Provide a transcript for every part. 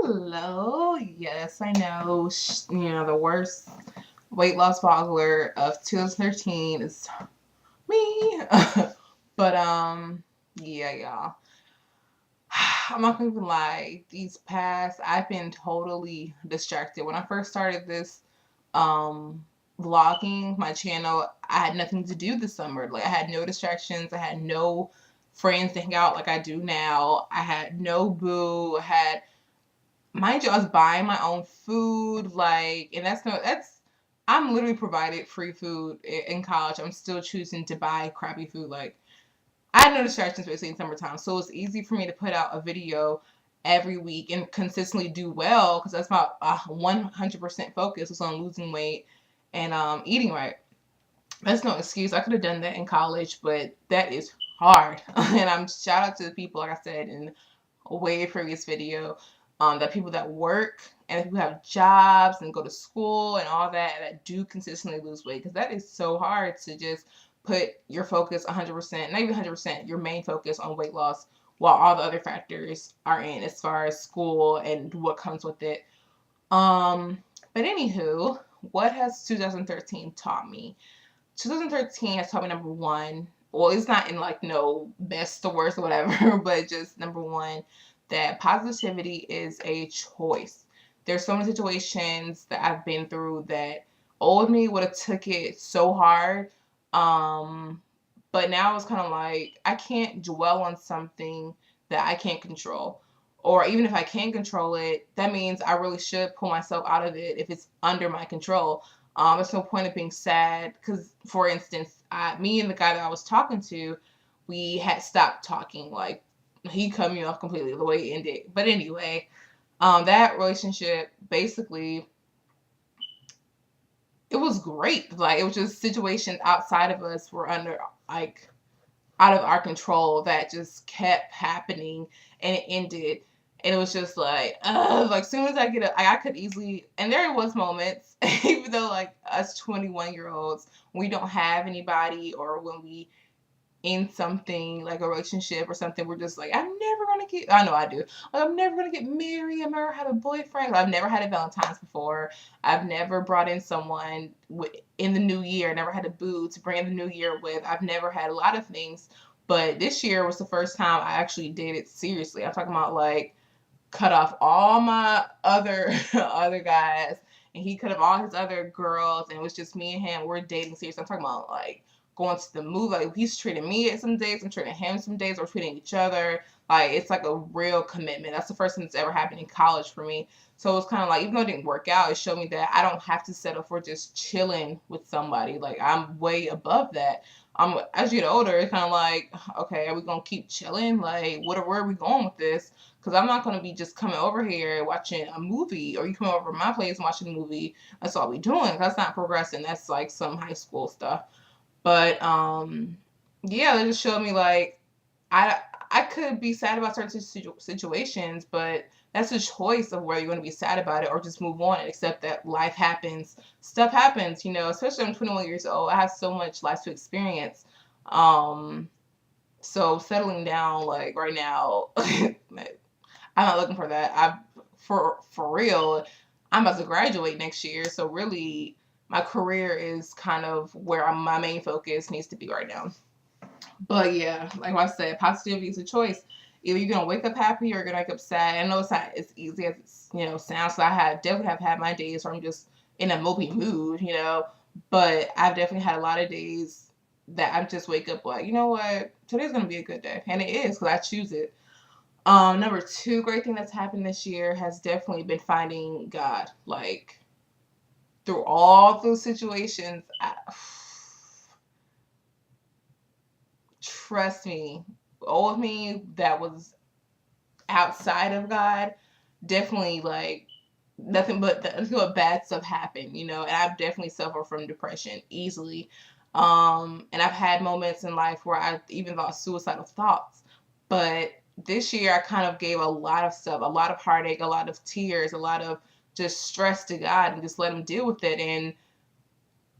Hello. Yes, I know. The worst weight loss boggler of 2013 is me. But yeah, y'all. I'm not gonna even lie. These past, I've been totally distracted. When I first started this um vlogging my channel, I had nothing to do this summer. Like I had no distractions. I had no friends to hang out like I do now. I had no boo. I had, mind you, I was buying my own food, like, and I'm literally provided free food in college. I'm still choosing to buy crappy food. Like, I had no distractions basically in summertime, so it's easy for me to put out a video every week and consistently do well because that's my 100% focus was on losing weight and eating right. That's no excuse. I could have done that in college, but that is hard. And I'm shout out to the people, like I said in a way previous video, that people that work and who have jobs and go to school and all that do consistently lose weight, because that is so hard to just put your focus 100%, not even 100%, your main focus on weight loss while all the other factors are in as far as school and what comes with it. But anywho, what has 2013 taught me? 2013 has taught me, number one, well, it's not in like no best or worst or whatever, but just number one, that positivity is a choice. There's so many situations that I've been through that old me would have took it so hard. Um, but now it's kind of like I can't dwell on something that I can't control. Or even if I can control it, that means I really should pull myself out of it if it's under my control. There's no point of being sad because, for instance, me and the guy that I was talking to, we had stopped talking. Like, he cut me off completely the way it ended. But anyway, that relationship basically, it was great. Like, it was just situations outside of us were under, like, out of our control that just kept happening, and it ended. And it was just like soon as I get up, I could easily, and there was moments, even though like us 21-year-olds, we don't have anybody, or when we in something like a relationship or something, we're just like, I'm never gonna get, I know I do, like, I'm never gonna get married, I've never had a boyfriend, I've never had a Valentine's before, I've never brought in someone in the new year, never had a boo to bring in the new year with, I've never had a lot of things, but this year was the first time I actually did it seriously. I'm talking about like cut off all my other other guys, and he cut off all his other girls, and it was just me and him. We're dating seriously. I'm talking about like going to the movie. Like, he's treating me at some days, I'm treating him some days, we're treating each other. Like, it's like a real commitment. That's the first thing that's ever happened in college for me. So it's kind of like, even though it didn't work out, it showed me that I don't have to settle for just chilling with somebody. Like, I'm way above that. As you get older, it's kind of like, okay, are we gonna keep chilling? Like, where are we going with this? Because I'm not going to be just coming over here watching a movie, or you come over to my place and watching a movie. That's all we doing. That's not progressing. That's like some high school stuff. But yeah, they just showed me like I I could be sad about certain situations, but that's a choice of whether you're going to be sad about it or just move on and accept that life happens. Stuff happens, especially I'm 21 years old. I have so much life to experience. Um, so settling down like right now, I'm not looking for that. For real, I'm about to graduate next year, so really my career is kind of where my main focus needs to be right now. But yeah, like I said, positivity is a choice. Either you're gonna wake up happy or you're gonna wake up sad. I know it's not as easy as sounds. So I have definitely have had my days where I'm just in a mopey mood. But I've definitely had a lot of days that I just wake up like, you know what, today's gonna be a good day, and it is because I choose it. Number two great thing that's happened this year has definitely been finding God. Like, through all those situations, trust me, old me that was outside of God, definitely like nothing but bad stuff happened. And I've definitely suffered from depression easily. And I've had moments in life where I even thought suicidal thoughts. But this year I kind of gave a lot of stuff, a lot of heartache, a lot of tears, a lot of just stress to God and just let him deal with it. And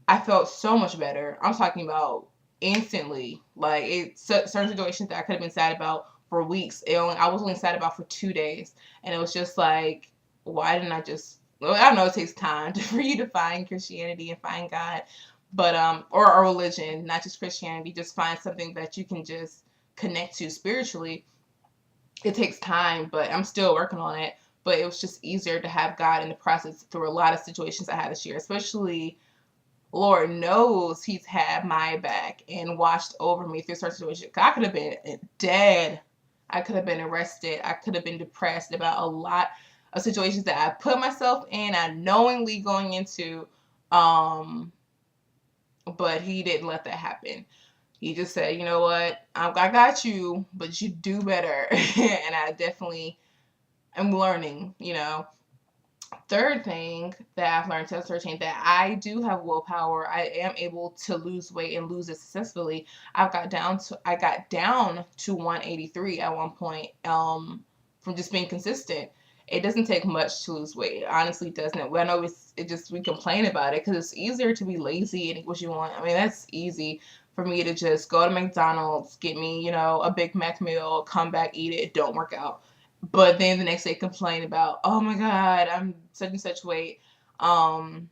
I felt so much better. I'm talking about instantly. Like, certain situations that I could have been sad about for weeks. I was only sad about for 2 days, and it was just like why didn't I just, well, I know it takes time for you to find Christianity and find God, but or a religion, not just Christianity, just find something that you can just connect to spiritually. It takes time, but I'm still working on it. But it was just easier to have God in the process through a lot of situations I had this year, especially Lord knows He's had my back and watched over me through certain situations. I could have been dead. I could have been arrested. I could have been depressed about a lot of situations that I put myself in, unknowingly going into. Um, but He didn't let that happen. He just said, you know what, I got you, but you do better. And I definitely am learning, you know. Third thing that I've learned in 2013, that I do have willpower. I am able to lose weight and lose it successfully. I got down to 183 at one point, from just being consistent. It doesn't take much to lose weight. It honestly doesn't. Well, I know we complain about it because it's easier to be lazy and eat what you want. I mean, that's easy for me to just go to McDonald's, get me, you know, a Big Mac meal, come back, eat it, don't work out. But then the next day complain about, oh my God, I'm such and such weight. Um,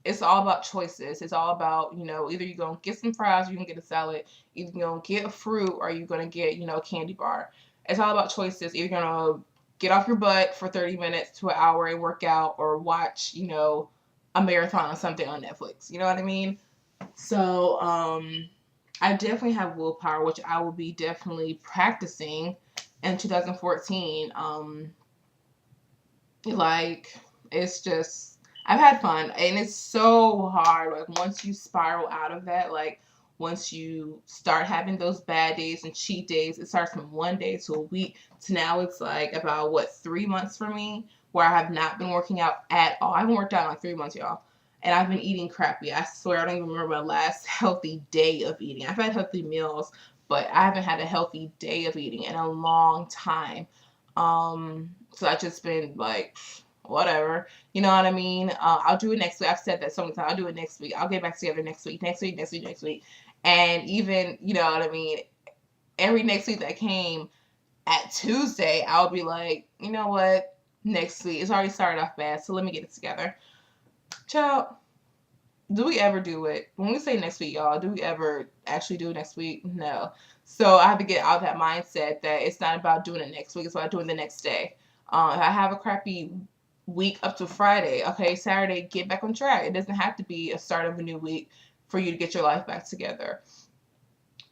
it's all about choices. It's all about, you know, either you're going to get some fries or you can get a salad. Either you're going to get a fruit or you're going to get, you know, a candy bar. It's all about choices. Either you're going to get off your butt for 30 minutes to an hour and work out, or watch, you know, a marathon or something on Netflix. You know what I mean? So, I definitely have willpower, which I will be definitely practicing in 2014. Like, it's just, I've had fun, and it's so hard. Like, once you spiral out of that, like, once you start having those bad days and cheat days, it starts from one day to a week to now it's like about what, 3 months for me where I have not been working out at all. I haven't worked out in like 3 months, y'all. And I've been eating crappy. I swear I don't even remember my last healthy day of eating. I've had healthy meals, but I haven't had a healthy day of eating in a long time. So I just been like, whatever, you know what I mean? I'll do it next week. I've said that so many times. I'll do it next week. I'll get back together next week, next week, next week, next week. And even, you know what I mean? Every next week that came at Tuesday, I'll be like, you know what? Next week. It's already started off bad, so let me get it together. Child, do we ever do it? When we say next week, y'all, do we ever actually do it next week? No. So I have to get out of that mindset that it's not about doing it next week, it's about doing it the next day. If I have a crappy week up to Friday, okay, Saturday, get back on track. It doesn't have to be a start of a new week for you to get your life back together.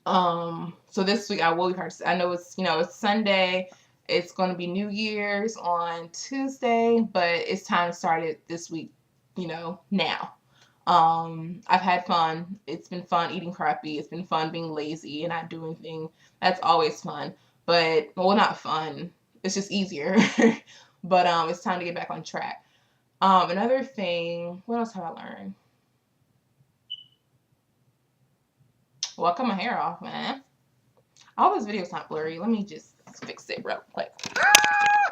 So this week I will be practicing. I know it's, you know, it's Sunday. It's going to be New Year's on Tuesday, but it's time to start it this week, you know, now. I've had fun. It's been fun eating crappy. It's been fun being lazy and not doing things. That's always fun. But, well, not fun. It's just easier. But it's time to get back on track. Another thing, what else have I learned? Well, I cut my hair off, man. I hope this video's not blurry. Let me just fix it real quick.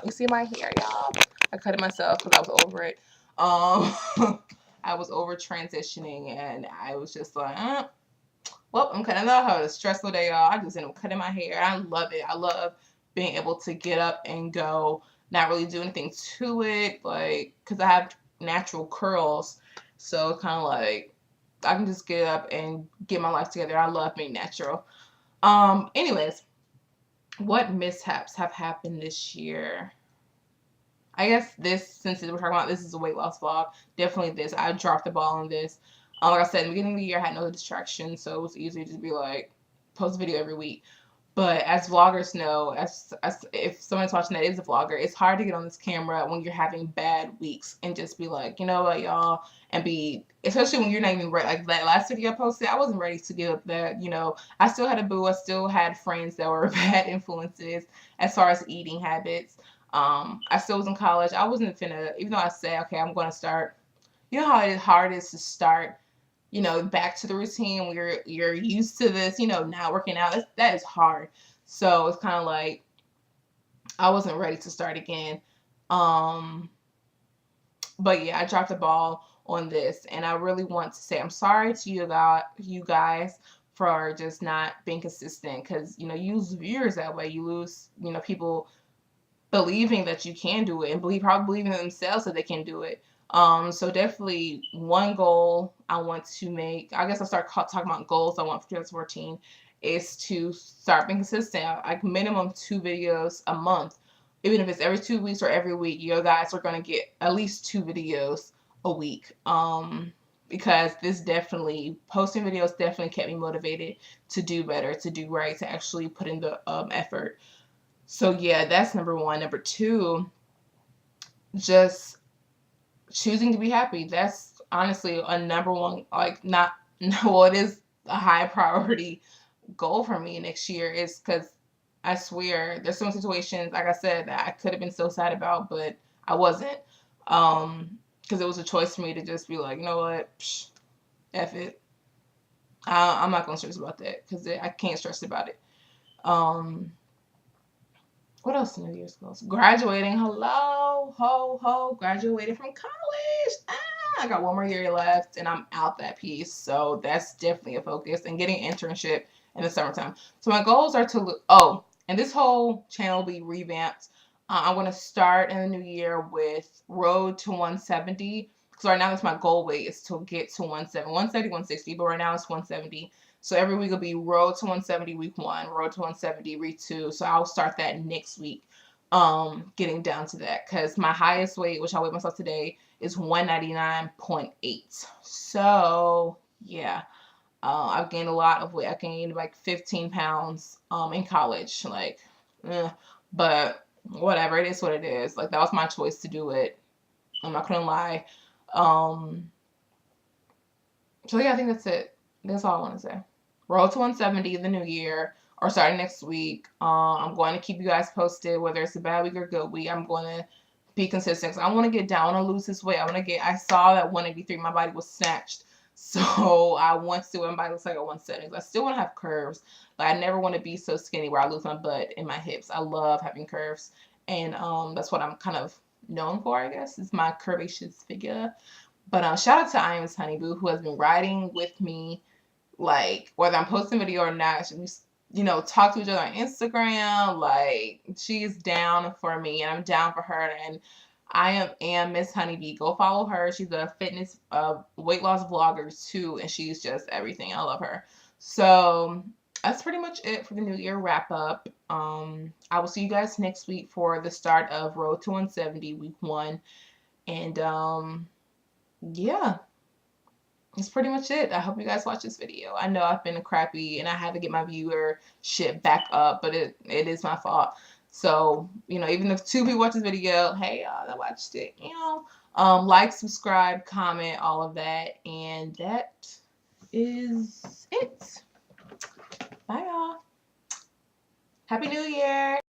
You see my hair, y'all? I cut it myself because I was over it. I was over transitioning, and I was just like, well, I'm cutting off. I had a stressful day, y'all. I just ended up cutting my hair. I love it. I love being able to get up and go, not really do anything to it, like, because I have natural curls. So it's kind of like I can just get up and get my life together. I love being natural. Anyways, what mishaps have happened this year? I guess this, since we're talking about this is a weight loss vlog, definitely this. I dropped the ball on this. Like I said, in the beginning of the year, I had no distractions, so it was easy to just be like, post a video every week. But as vloggers know, as if someone's watching that is a vlogger, it's hard to get on this camera when you're having bad weeks and just be like, you know what, y'all, and be, especially when you're not even ready. Like that last video I posted, I wasn't ready to give up that, you know, I still had a boo. I still had friends that were bad influences as far as eating habits. I still was in college. I wasn't finna, even though I said, okay, I'm going to start, you know how hard it is to start, you know, back to the routine when you're used to this, you know, not working out. That is hard. So it's kind of like I wasn't ready to start again. But yeah, I dropped the ball on this, and I really want to say I'm sorry to you guys for just not being consistent, because you know, you lose viewers that way. You lose, you know, people believing that you can do it and probably believing in themselves that they can do it. So definitely one goal I want to make, I guess I'll start talking about goals I want for 2014, is to start being consistent, like minimum 2 videos a month. Even if it's every 2 weeks or every week, you guys are going to get at least 2 videos a week. Because this definitely, posting videos definitely kept me motivated to do better, to do right, to actually put in the effort. So yeah, that's number one. Number two, just choosing to be happy. That's honestly a number one, like not, well, it is a high priority goal for me next year, is because I swear there's some situations, like I said, that I could have been so sad about, but I wasn't. Because it was a choice for me to just be like, you know what, psh, F it. I'm not gonna stress about that because I can't stress about it. Um, what else in New Year's goals? Graduating. Hello, ho, ho. Graduated from college. I got one more year left and I'm out that piece. So that's definitely a focus. And getting an internship in the summertime. So my goals are to and this whole channel will be revamped. I'm going to start in the new year with Road to 170. Because right now that's my goal weight, is to get to 170, 160. But right now it's 170. So every week will be Road to 170 week 1, Road to 170 week 2. So I'll start that next week, getting down to that, because my highest weight, which I weighed myself today, is 199.8. So yeah, I've gained a lot of weight. I gained like 15 pounds in college, like, but whatever, it is what it is. Like, that was my choice to do it. I'm not gonna lie. So yeah, I think that's it. That's all I want to say. Roll to 170 the new year, or starting next week. I'm going to keep you guys posted, whether it's a bad week or good week. I'm going to be consistent. I want to get down and lose this weight. I saw that 183, my body was snatched. So I want to see what my body looks like at 170. I still want to have curves. Like, I never want to be so skinny where I lose my butt and my hips. I love having curves. And that's what I'm kind of known for, I guess, is my curvaceous figure. But shout out to I Am Miss Honeyboo, who has been riding with me, like, whether I'm posting video or not. We, talk to each other on Instagram. Like, she's down for me, and I'm down for her. And I am Miss Honeybee. Go follow her. She's a fitness, weight loss vlogger too, and she's just everything. I love her. So that's pretty much it for the New Year wrap up. I will see you guys next week for the start of Road to 170 week 1, and yeah, that's pretty much it. I hope you guys watch this video. I know I've been crappy and I had to get my viewership back up, but it is my fault. So, even if 2 people watch this video, hey, y'all that watched it, like, subscribe, comment, all of that. And that is it. Bye, y'all. Happy New Year.